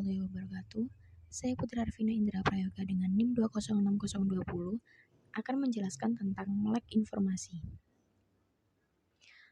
warahmatullahi wabarakatuh. Saya Putra Arvina Indra Prayoga dengan NIM 2060020 akan menjelaskan tentang melek informasi.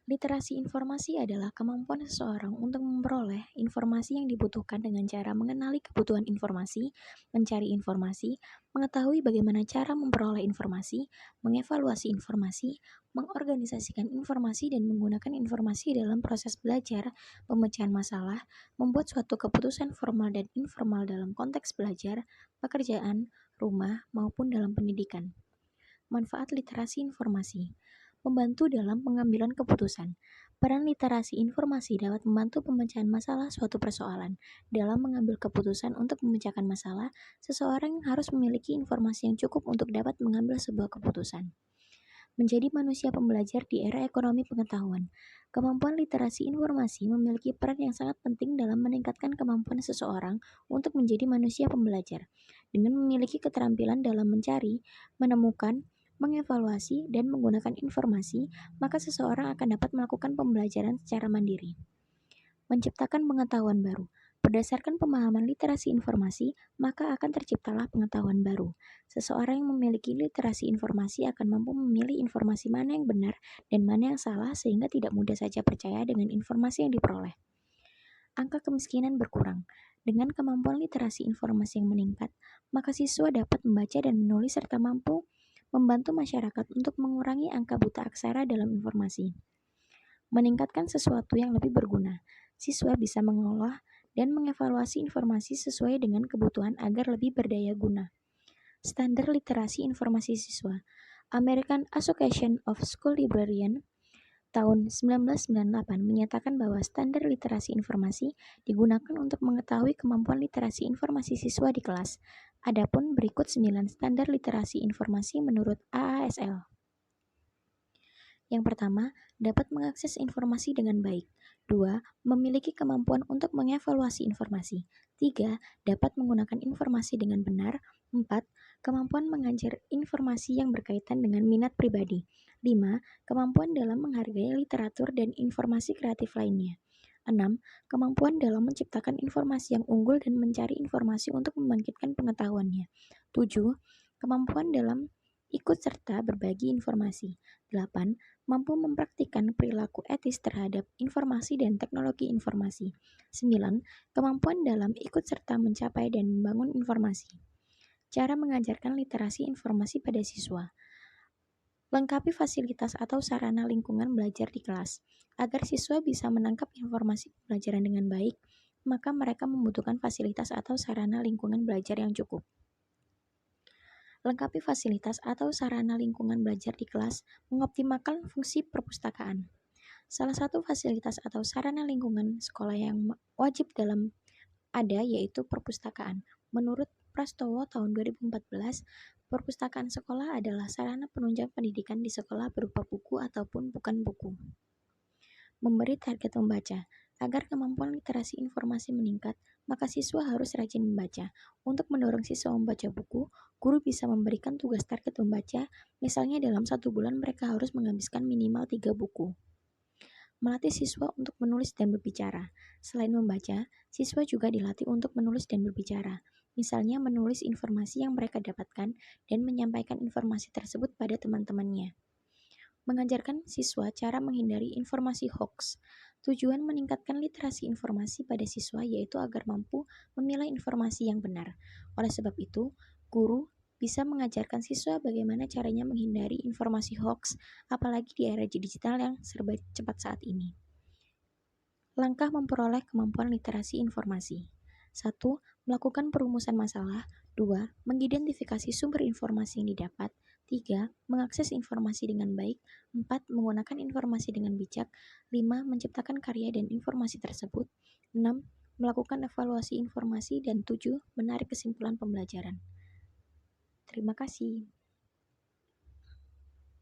Literasi informasi adalah kemampuan seseorang untuk memperoleh informasi yang dibutuhkan dengan cara mengenali kebutuhan informasi, mencari informasi, mengetahui bagaimana cara memperoleh informasi, mengevaluasi informasi, mengorganisasikan informasi dan menggunakan informasi dalam proses belajar, pemecahan masalah, membuat suatu keputusan formal dan informal dalam konteks belajar, pekerjaan, rumah, maupun dalam pendidikan. Manfaat literasi informasi membantu dalam pengambilan keputusan. Peran literasi informasi dapat membantu pemecahan masalah suatu persoalan. Dalam mengambil keputusan untuk memecahkan masalah, seseorang harus memiliki informasi yang cukup untuk dapat mengambil sebuah keputusan. Menjadi manusia pembelajar di era ekonomi pengetahuan. Kemampuan literasi informasi memiliki peran yang sangat penting dalam meningkatkan kemampuan seseorang untuk menjadi manusia pembelajar. Dengan memiliki keterampilan dalam mencari, menemukan, mengevaluasi, dan menggunakan informasi, maka seseorang akan dapat melakukan pembelajaran secara mandiri. Menciptakan pengetahuan baru. Berdasarkan pemahaman literasi informasi, maka akan terciptalah pengetahuan baru. Seseorang yang memiliki literasi informasi akan mampu memilih informasi mana yang benar dan mana yang salah sehingga tidak mudah saja percaya dengan informasi yang diperoleh. Angka kemiskinan berkurang. Dengan kemampuan literasi informasi yang meningkat, maka siswa dapat membaca dan menulis serta mampu membantu masyarakat untuk mengurangi angka buta aksara dalam informasi. Meningkatkan sesuatu yang lebih berguna. Siswa bisa mengolah dan mengevaluasi informasi sesuai dengan kebutuhan agar lebih berdaya guna. Standar literasi informasi siswa. American Association of School Librarians tahun 1998 menyatakan bahwa standar literasi informasi digunakan untuk mengetahui kemampuan literasi informasi siswa di kelas. Adapun berikut 9 standar literasi informasi menurut AASL. Yang pertama, dapat mengakses informasi dengan baik. 2. Memiliki kemampuan untuk mengevaluasi informasi. 3. Dapat menggunakan informasi dengan benar. 4. Kemampuan mengajar informasi yang berkaitan dengan minat pribadi. 5. Kemampuan dalam menghargai literatur dan informasi kreatif lainnya. 6. Kemampuan dalam menciptakan informasi yang unggul dan mencari informasi untuk membangkitkan pengetahuannya. 7. Kemampuan dalam ikut serta berbagi informasi. 8. Mampu mempraktikkan perilaku etis terhadap informasi dan teknologi informasi. 9. Kemampuan dalam ikut serta mencapai dan membangun informasi. Cara mengajarkan literasi informasi pada siswa. Lengkapi fasilitas atau sarana lingkungan belajar di kelas. Agar siswa bisa menangkap informasi pembelajaran dengan baik, maka mereka membutuhkan fasilitas atau sarana lingkungan belajar yang cukup. Lengkapi fasilitas atau sarana lingkungan belajar di kelas, mengoptimalkan fungsi perpustakaan. Salah satu fasilitas atau sarana lingkungan sekolah yang wajib dalam ada yaitu perpustakaan. Menurut Prastowo tahun 2014, perpustakaan sekolah adalah sarana penunjang pendidikan di sekolah berupa buku ataupun bukan buku. Memberi target membaca. Agar kemampuan literasi informasi meningkat, maka siswa harus rajin membaca. Untuk mendorong siswa membaca buku, guru bisa memberikan tugas target membaca, misalnya dalam 1 bulan mereka harus menghabiskan minimal 3 buku. Melatih siswa untuk menulis dan berbicara. Selain membaca, siswa juga dilatih untuk menulis dan berbicara. Misalnya menulis informasi yang mereka dapatkan dan menyampaikan informasi tersebut pada teman-temannya. Mengajarkan siswa cara menghindari informasi hoax. Tujuan meningkatkan literasi informasi pada siswa yaitu agar mampu memilah informasi yang benar. Oleh sebab itu, guru bisa mengajarkan siswa bagaimana caranya menghindari informasi hoax, apalagi di era digital yang serba cepat saat ini. Langkah memperoleh kemampuan literasi informasi. 1. Melakukan perumusan masalah. 2. Mengidentifikasi sumber informasi yang didapat. 3. Mengakses informasi dengan baik. 4. Menggunakan informasi dengan bijak. 5. Menciptakan karya dan informasi tersebut. 6. Melakukan evaluasi informasi. Dan 7. Menarik kesimpulan pembelajaran. Terima kasih.